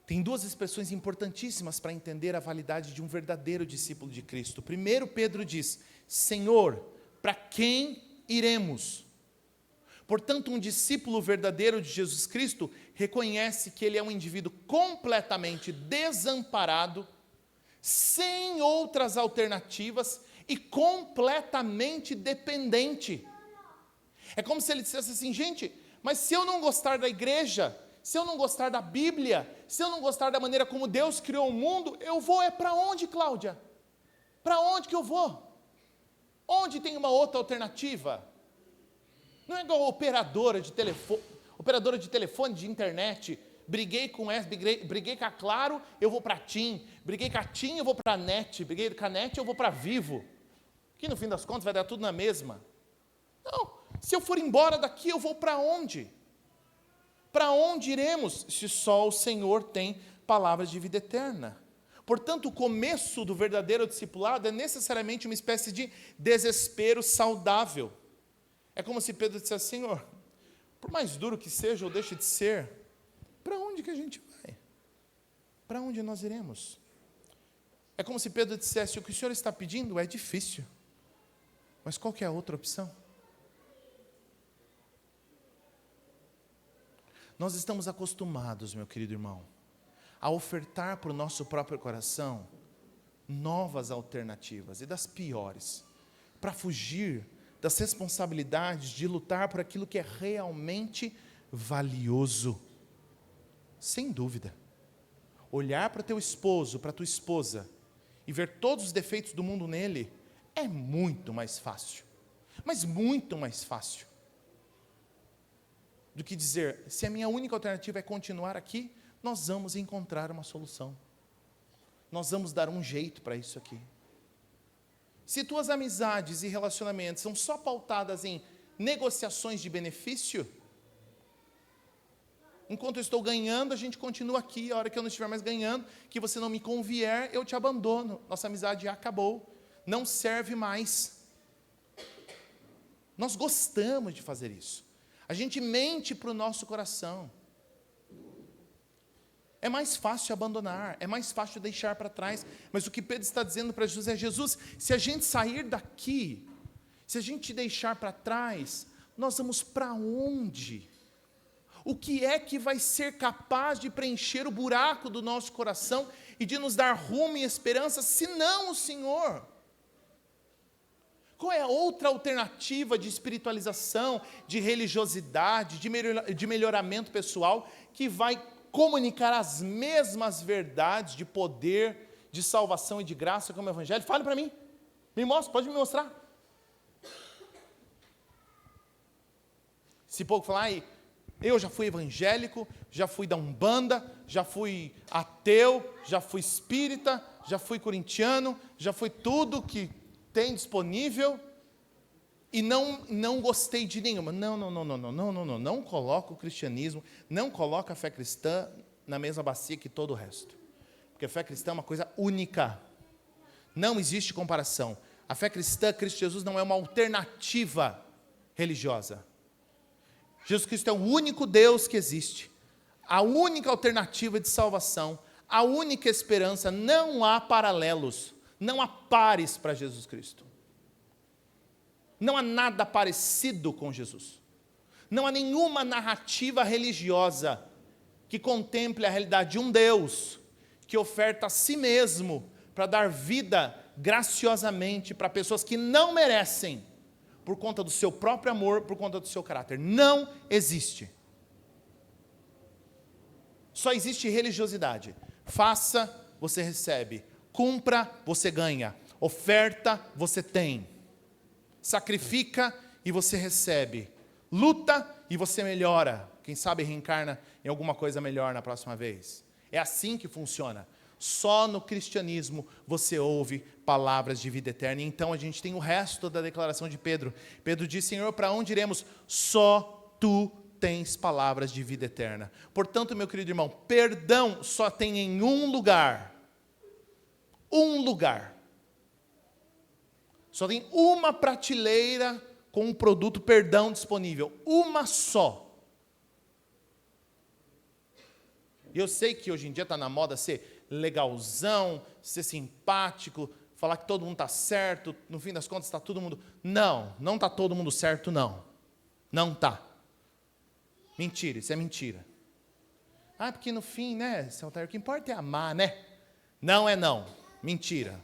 [SPEAKER 1] tem duas expressões importantíssimas para entender a validade de um verdadeiro discípulo de Cristo. Primeiro, Pedro diz, Senhor, para quem iremos? Portanto, um discípulo verdadeiro de Jesus Cristo reconhece que ele é um indivíduo completamente desamparado, sem outras alternativas e completamente dependente. É como se ele dissesse assim, gente, mas se eu não gostar da igreja, se eu não gostar da Bíblia, se eu não gostar da maneira como Deus criou o mundo, eu vou para onde, Cláudia? Para onde que eu vou? Onde tem uma outra alternativa? Não é igual operadora de telefone, de internet, briguei com essa, briguei com a Claro, eu vou para a TIM, briguei com a TIM, eu vou para a NET, briguei com a NET, eu vou para a Vivo, que no fim das contas vai dar tudo na mesma. Não, se eu for embora daqui, eu vou para onde? Para onde iremos, se só o Senhor tem palavras de vida eterna? Portanto, o começo do verdadeiro discipulado é necessariamente uma espécie de desespero saudável. É como se Pedro dissesse, Senhor, por mais duro que seja ou deixe de ser, para onde que a gente vai? Para onde nós iremos? É como se Pedro dissesse, o que o Senhor está pedindo é difícil, mas qual que é a outra opção? Nós estamos acostumados, meu querido irmão, a ofertar para o nosso próprio coração novas alternativas, e das piores, para fugir das responsabilidades de lutar por aquilo que é realmente valioso. Sem dúvida, olhar para teu esposo, para tua esposa, e ver todos os defeitos do mundo nele, é muito mais fácil, mas muito mais fácil, do que dizer, se a minha única alternativa é continuar aqui, nós vamos encontrar uma solução. Nós vamos dar um jeito para isso aqui. Se tuas amizades e relacionamentos são só pautadas em negociações de benefício, enquanto eu estou ganhando, a gente continua aqui, a hora que eu não estiver mais ganhando, que você não me convier, eu te abandono. Nossa amizade já acabou, não serve mais. Nós gostamos de fazer isso. A gente mente para o nosso coração. É mais fácil abandonar, é mais fácil deixar para trás. Mas o que Pedro está dizendo para Jesus é, Jesus, se a gente sair daqui, se a gente deixar para trás, nós vamos para onde? O que é que vai ser capaz de preencher o buraco do nosso coração e de nos dar rumo e esperança, se não o Senhor? Qual é a outra alternativa de espiritualização, de religiosidade, de melhoramento pessoal, que vai comunicar as mesmas verdades de poder, de salvação e de graça como o Evangelho? Fale para mim, me mostre, pode me mostrar. Se pouco falar, eu já fui evangélico, já fui da Umbanda, já fui ateu, já fui espírita, já fui corintiano, já fui tudo que tem disponível e não gostei de nenhuma. Não coloca o cristianismo, não coloca a fé cristã na mesma bacia que todo o resto. Porque a fé cristã é uma coisa única. Não existe comparação. A fé cristã, Cristo Jesus, não é uma alternativa religiosa. Jesus Cristo é o único Deus que existe. A única alternativa de salvação, a única esperança, não há paralelos. Não há pares para Jesus Cristo. Não há nada parecido com Jesus. Não há nenhuma narrativa religiosa que contemple a realidade de um Deus que oferta a si mesmo para dar vida graciosamente para pessoas que não merecem, por conta do seu próprio amor, por conta do seu caráter. Não existe. Só existe religiosidade. Faça, você recebe. Cumpra, você ganha. Oferta, você tem. Sacrifica e você recebe. Luta e você melhora. Quem sabe reencarna em alguma coisa melhor na próxima vez. É assim que funciona. Só no cristianismo você ouve palavras de vida eterna. E então a gente tem o resto da declaração de Pedro. Pedro diz: Senhor, para onde iremos? Só tu tens palavras de vida eterna. Portanto, meu querido irmão, perdão só tem em um lugar. Um lugar. Só tem uma prateleira com um produto perdão disponível. Uma só. E eu sei que hoje em dia está na moda ser legalzão, ser simpático, falar que todo mundo está certo, no fim das contas está todo mundo... Não está todo mundo certo, não. Não está. Mentira, isso é mentira. Porque no fim, né, o que importa é amar, né? Não é não. Mentira.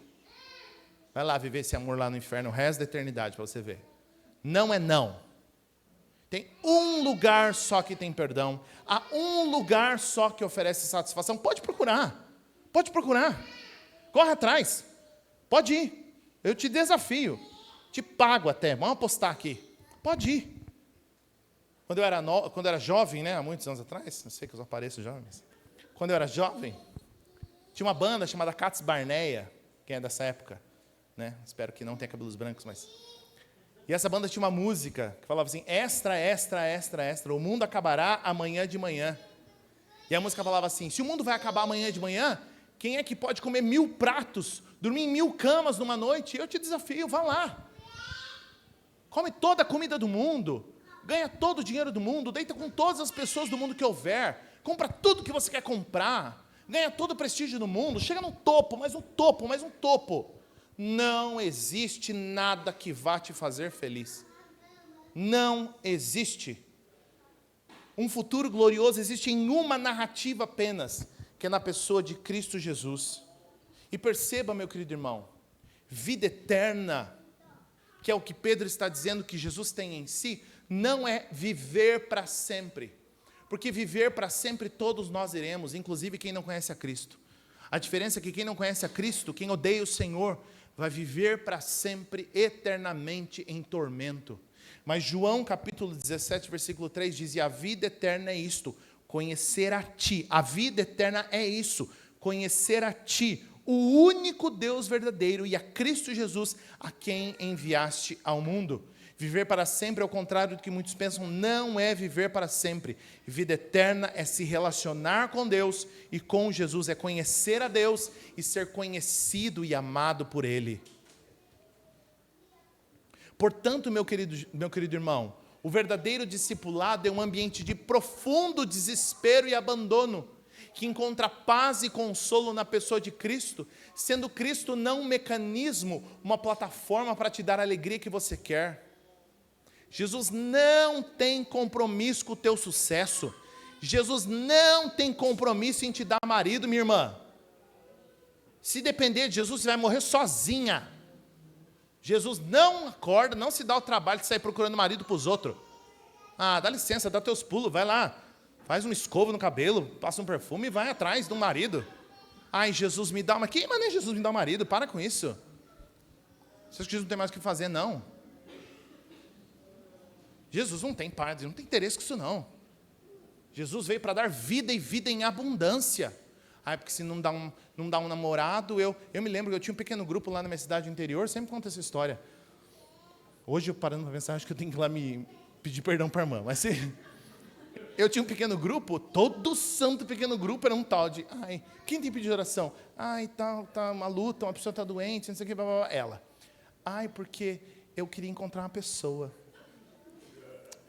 [SPEAKER 1] Vai lá viver esse amor lá no inferno o resto da eternidade para você ver. Não é não. Tem um lugar só que tem perdão. Há um lugar só que oferece satisfação. Pode procurar. Pode procurar. Corre atrás. Pode ir. Eu te desafio. Te pago até. Vamos apostar aqui. Pode ir. Quando eu era jovem, né, há muitos anos atrás, não sei que eu só pareço jovem, mas quando eu era jovem, tinha uma banda chamada Cats Barneia, quem é dessa época, né? Espero que não tenha cabelos brancos, mas... E essa banda tinha uma música que falava assim: extra, extra, extra, extra, o mundo acabará amanhã de manhã. E a música falava assim: se o mundo vai acabar amanhã de manhã, quem é que pode comer 1000 pratos, dormir em 1000 camas numa noite? Eu te desafio, vá lá. Come toda a comida do mundo, ganha todo o dinheiro do mundo, deita com todas as pessoas do mundo que houver, compra tudo que você quer comprar, ganha todo o prestígio do mundo, chega no topo, mais um topo, mais um topo. Não existe nada que vá te fazer feliz. Não existe. Um futuro glorioso existe em uma narrativa apenas, que é na pessoa de Cristo Jesus. E perceba, meu querido irmão, vida eterna, que é o que Pedro está dizendo que Jesus tem em si, não é viver para sempre. Porque viver para sempre todos nós iremos, inclusive quem não conhece a Cristo. A diferença é que quem não conhece a Cristo, quem odeia o Senhor, vai viver para sempre, eternamente em tormento. Mas João capítulo 17, versículo 3 diz: e a vida eterna é isto, conhecer a ti. A vida eterna é isso, conhecer a ti, o único Deus verdadeiro, e a Cristo Jesus, a quem enviaste ao mundo. Viver para sempre, ao contrário do que muitos pensam, não é viver para sempre. Vida eterna é se relacionar com Deus e com Jesus, é conhecer a Deus e ser conhecido e amado por Ele. Portanto, meu querido irmão, o verdadeiro discipulado é um ambiente de profundo desespero e abandono, que encontra paz e consolo na pessoa de Cristo, sendo Cristo não um mecanismo, uma plataforma para te dar a alegria que você quer. Jesus não tem compromisso com o teu sucesso. Jesus não tem compromisso em te dar marido, minha irmã. Se depender de Jesus, você vai morrer sozinha. Jesus não acorda, não se dá o trabalho de sair procurando marido para os outros. Dá licença, dá teus pulos, vai lá. Faz uma escova no cabelo, passa um perfume e vai atrás de um marido. Jesus me dá uma... Que maneira Jesus me dá um marido? Para com isso. Você acha que Jesus não tem mais o que fazer? Não. Jesus não tem parte, não tem interesse com isso não. Jesus veio para dar vida e vida em abundância. Porque se não dá um namorado, eu me lembro que eu tinha um pequeno grupo lá na minha cidade interior, sempre conto essa história. Hoje, eu parando para pensar, acho que eu tenho que ir lá me pedir perdão para a irmã, mas eu tinha um pequeno grupo, todo santo pequeno grupo era um tal de, quem tem pedido de oração? Tá uma luta, uma pessoa está doente, não sei o que, blá, blá, blá. Ela. Porque eu queria encontrar uma pessoa.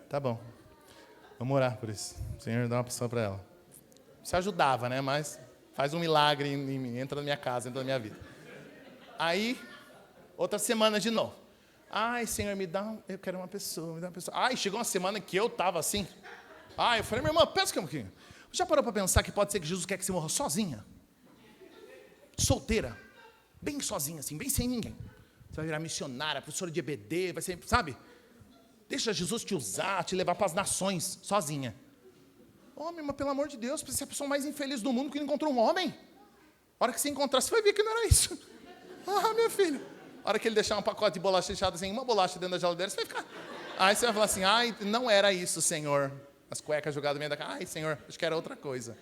[SPEAKER 1] Tá bom, vamos orar por isso. O Senhor dá uma pessoa para ela. Isso ajudava, né? Mas faz um milagre em mim, entra na minha casa, entra na minha vida. Aí, outra semana de novo. Senhor, eu quero uma pessoa, me dá uma pessoa. Chegou uma semana que eu estava assim. Eu falei, minha irmã, pensa um pouquinho. Já parou para pensar que pode ser que Jesus quer que você morra sozinha? Solteira? bem sozinha assim, bem sem ninguém. Você vai virar missionária, professora de EBD, vai ser, sabe? Deixa Jesus te usar, te levar para as nações, sozinha. Homem, mas pelo amor de Deus, você é a pessoa mais infeliz do mundo que não encontrou um homem. A hora que você encontrar, você vai ver que não era isso. Ah, meu filho. A hora que ele deixar um pacote de bolacha fechado assim, uma bolacha dentro da geladeira, você vai ficar... Aí você vai falar assim, ai, não era isso, Senhor. As cuecas jogadas no meio da casa, ai, Senhor, acho que era outra coisa.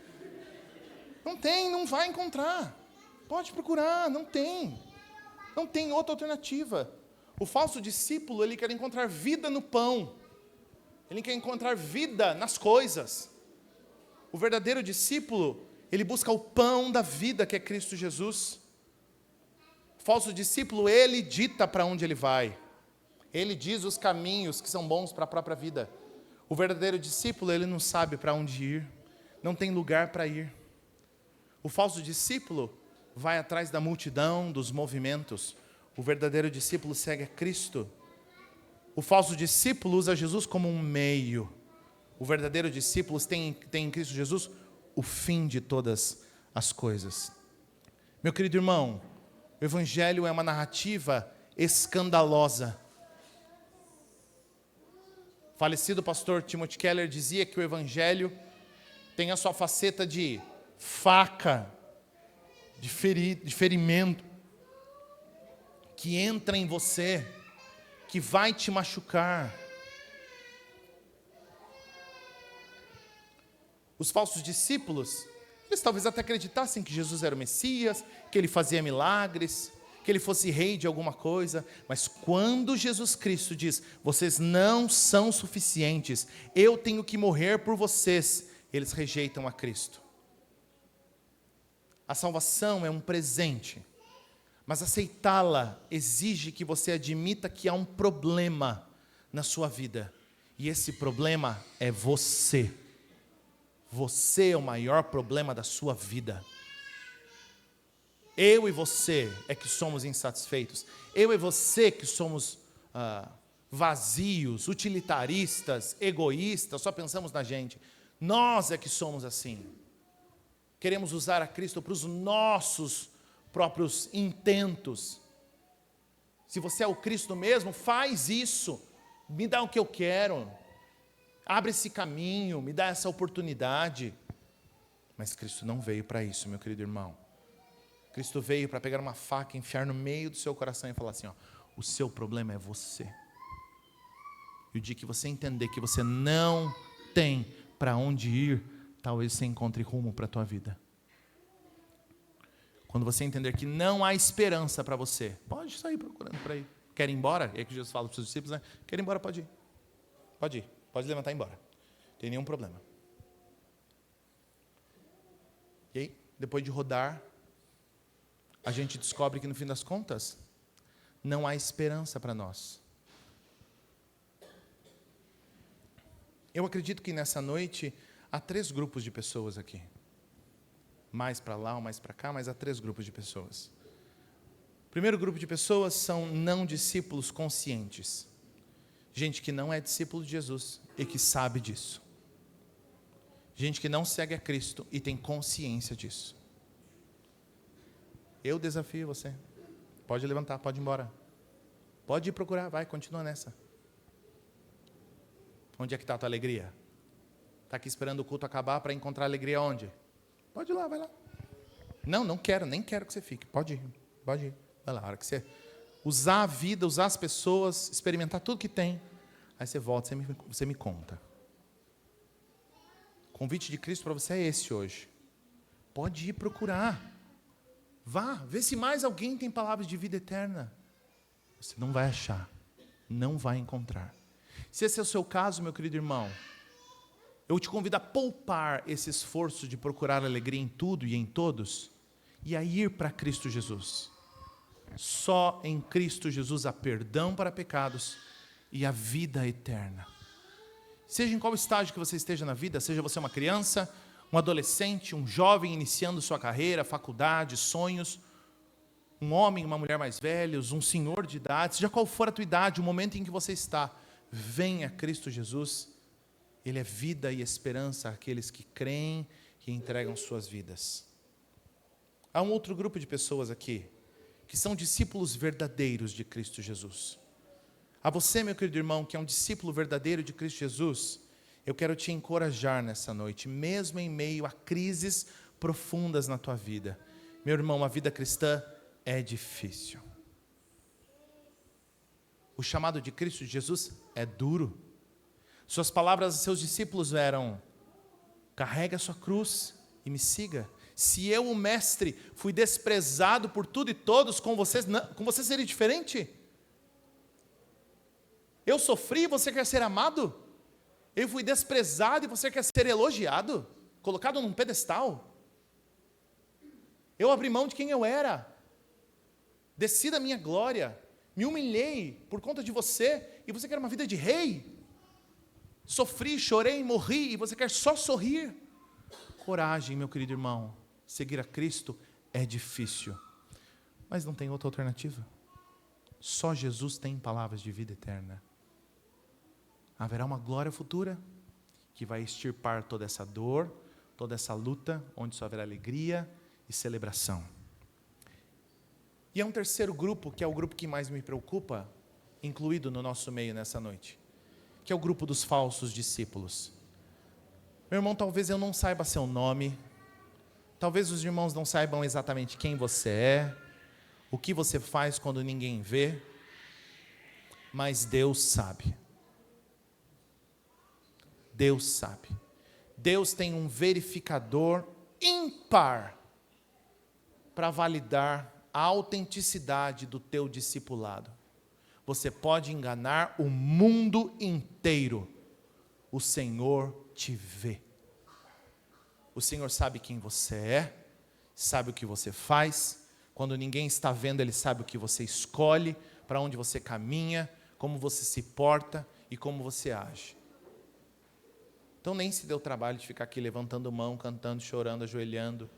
[SPEAKER 1] Não tem, não vai encontrar. Pode procurar, não tem. Não tem outra alternativa. O falso discípulo, ele quer encontrar vida no pão. Ele quer encontrar vida nas coisas. O verdadeiro discípulo, ele busca o pão da vida, que é Cristo Jesus. O falso discípulo, ele dita para onde ele vai. Ele diz os caminhos que são bons para a própria vida. O verdadeiro discípulo, ele não sabe para onde ir. Não tem lugar para ir. O falso discípulo vai atrás da multidão, dos movimentos. O verdadeiro discípulo segue a Cristo. O falso discípulo usa Jesus como um meio. O verdadeiro discípulo tem em Cristo Jesus o fim de todas as coisas. Meu querido irmão, o Evangelho é uma narrativa escandalosa. O falecido pastor Timothy Keller dizia que o Evangelho tem a sua faceta de faca, de ferimento, que entra em você, que vai te machucar. Os falsos discípulos, eles talvez até acreditassem que Jesus era o Messias, que ele fazia milagres, que ele fosse rei de alguma coisa, mas quando Jesus Cristo diz, vocês não são suficientes, eu tenho que morrer por vocês, eles rejeitam a Cristo. A salvação é um presente, mas aceitá-la exige que você admita que há um problema na sua vida, e esse problema é você. Você é o maior problema da sua vida. Eu e você é que somos insatisfeitos. Eu e você que somos vazios, utilitaristas, egoístas, só pensamos na gente. Nós é que somos assim. Queremos usar a Cristo para os nossos próprios intentos. Se você é o Cristo mesmo, faz isso. Me dá o que eu quero. Abre esse caminho, me dá essa oportunidade. Mas Cristo não veio para isso, meu querido irmão. Cristo veio para pegar uma faca, enfiar no meio do seu coração e falar assim, ó, o seu problema é você. E o dia que você entender que você não tem para onde ir, talvez você encontre rumo para a tua vida. Quando você entender que não há esperança para você, pode sair procurando para ir. Quer ir embora? É que Jesus fala para os seus discípulos, né? Quer ir embora? Pode ir. Pode ir. Pode levantar e ir embora. Não tem nenhum problema. E aí, depois de rodar, a gente descobre que no fim das contas, não há esperança para nós. Eu acredito que nessa noite, há 3 grupos de pessoas aqui. Mais para lá ou mais para cá, mas há 3 grupos de pessoas. O primeiro grupo de pessoas são não discípulos conscientes. Gente que não é discípulo de Jesus e que sabe disso. Gente que não segue a Cristo e tem consciência disso. Eu desafio você. Pode levantar, pode ir embora. Pode ir procurar, vai, continua nessa. Onde é que está a tua alegria? Está aqui esperando o culto acabar para encontrar alegria onde? Pode ir lá, vai lá. Não, não quero, nem quero que você fique. Pode ir. Vai lá, a hora que você usar a vida, usar as pessoas, experimentar tudo que tem, aí você volta, você me conta. O convite de Cristo para você é esse hoje. Pode ir procurar. Vá, vê se mais alguém tem palavras de vida eterna. Você não vai achar, não vai encontrar. Se esse é o seu caso, meu querido irmão, eu te convido a poupar esse esforço de procurar alegria em tudo e em todos, e a ir para Cristo Jesus. Só em Cristo Jesus há perdão para pecados e a vida eterna. Seja em qual estágio que você esteja na vida, seja você uma criança, um adolescente, um jovem iniciando sua carreira, faculdade, sonhos, um homem, uma mulher mais velhos, um senhor de idade, seja qual for a tua idade, o momento em que você está, venha a Cristo Jesus. Ele é vida e esperança àqueles que creem e entregam suas vidas. Há um outro grupo de pessoas aqui, que são discípulos verdadeiros de Cristo Jesus. A você, meu querido irmão, que é um discípulo verdadeiro de Cristo Jesus, eu quero te encorajar nessa noite, mesmo em meio a crises profundas na tua vida. Meu irmão, a vida cristã é difícil. O chamado de Cristo Jesus é duro. Suas palavras aos seus discípulos eram: carregue a sua cruz e me siga. Se eu, o mestre, fui desprezado por tudo e todos, com você seria diferente? Eu sofri e você quer ser amado? Eu fui desprezado e você quer ser elogiado? Colocado num pedestal? Eu abri mão de quem eu era, desci da minha glória, me humilhei por conta de você, e você quer uma vida de rei? Sofri, chorei, morri, e você quer só sorrir? Coragem, meu querido irmão. Seguir a Cristo é difícil, mas não tem outra alternativa. Só Jesus tem palavras de vida eterna. Haverá uma glória futura que vai extirpar toda essa dor, toda essa luta, onde só haverá alegria e celebração. E há um terceiro grupo, que é o grupo que mais me preocupa, incluído no nosso meio nessa noite, que é o grupo dos falsos discípulos. Meu irmão, talvez eu não saiba seu nome, talvez os irmãos não saibam exatamente quem você é, o que você faz quando ninguém vê, mas Deus sabe. Deus sabe. Deus tem um verificador ímpar para validar a autenticidade do teu discipulado. Você pode enganar o mundo inteiro, o Senhor te vê. O Senhor sabe quem você é, sabe o que você faz. Quando ninguém está vendo, Ele sabe o que você escolhe, para onde você caminha, como você se porta e como você age. Então nem se dê o trabalho de ficar aqui levantando mão, cantando, chorando, ajoelhando,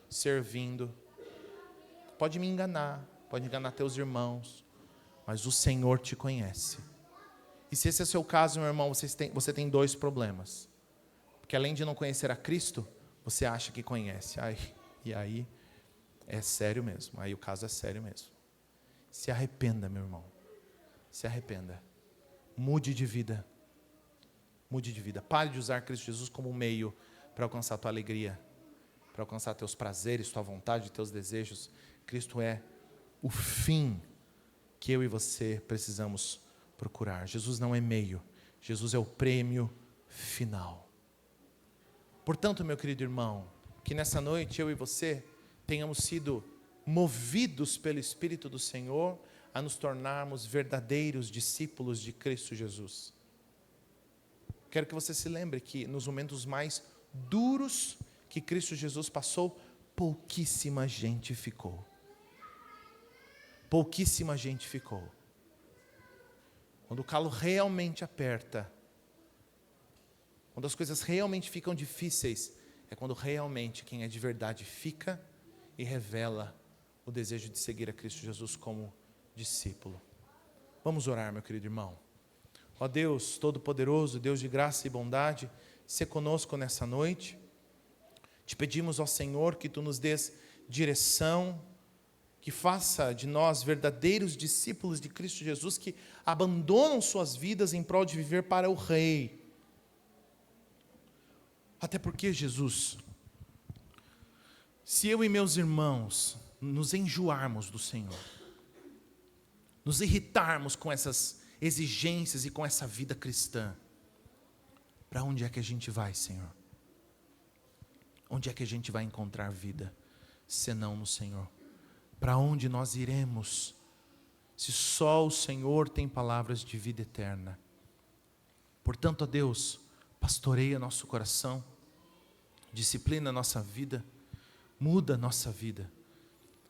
[SPEAKER 1] servindo. Pode me enganar, pode enganar teus irmãos, mas o Senhor te conhece. E se esse é o seu caso, meu irmão, você tem dois problemas. Porque além de não conhecer a Cristo, você acha que conhece. E aí é sério mesmo, aí o caso é sério mesmo. Se arrependa, meu irmão, se arrependa. Mude de vida. Mude de vida. Pare de usar Cristo Jesus como um meio para alcançar a tua alegria, para alcançar teus prazeres, tua vontade, teus desejos. Cristo é o fim que eu e você precisamos procurar. Jesus não é meio, Jesus é o prêmio final. Portanto, meu querido irmão, que nessa noite eu e você tenhamos sido movidos pelo Espírito do Senhor a nos tornarmos verdadeiros discípulos de Cristo Jesus. Quero que você se lembre que nos momentos mais duros que Cristo Jesus passou, pouquíssima gente ficou. Pouquíssima gente ficou. Quando o calo realmente aperta, quando as coisas realmente ficam difíceis, é quando realmente quem é de verdade fica e revela o desejo de seguir a Cristo Jesus como discípulo. Vamos orar, meu querido irmão. Ó Deus Todo-Poderoso, Deus de graça e bondade, se conosco nessa noite. Te pedimos, ó Senhor, que Tu nos dês direção, que faça de nós verdadeiros discípulos de Cristo Jesus, que abandonam suas vidas em prol de viver para o Rei. Até porque, Jesus, se eu e meus irmãos nos enjoarmos do Senhor, nos irritarmos com essas exigências e com essa vida cristã, para onde é que a gente vai, Senhor? Onde é que a gente vai encontrar vida, senão no Senhor? Para onde nós iremos, se só o Senhor tem palavras de vida eterna? Portanto, ó Deus, pastoreia nosso coração, disciplina nossa vida, muda nossa vida.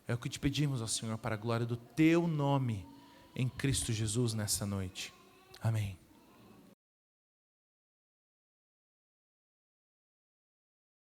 [SPEAKER 1] É o que te pedimos, ó Senhor, para a glória do Teu nome, em Cristo Jesus nessa noite. Amém.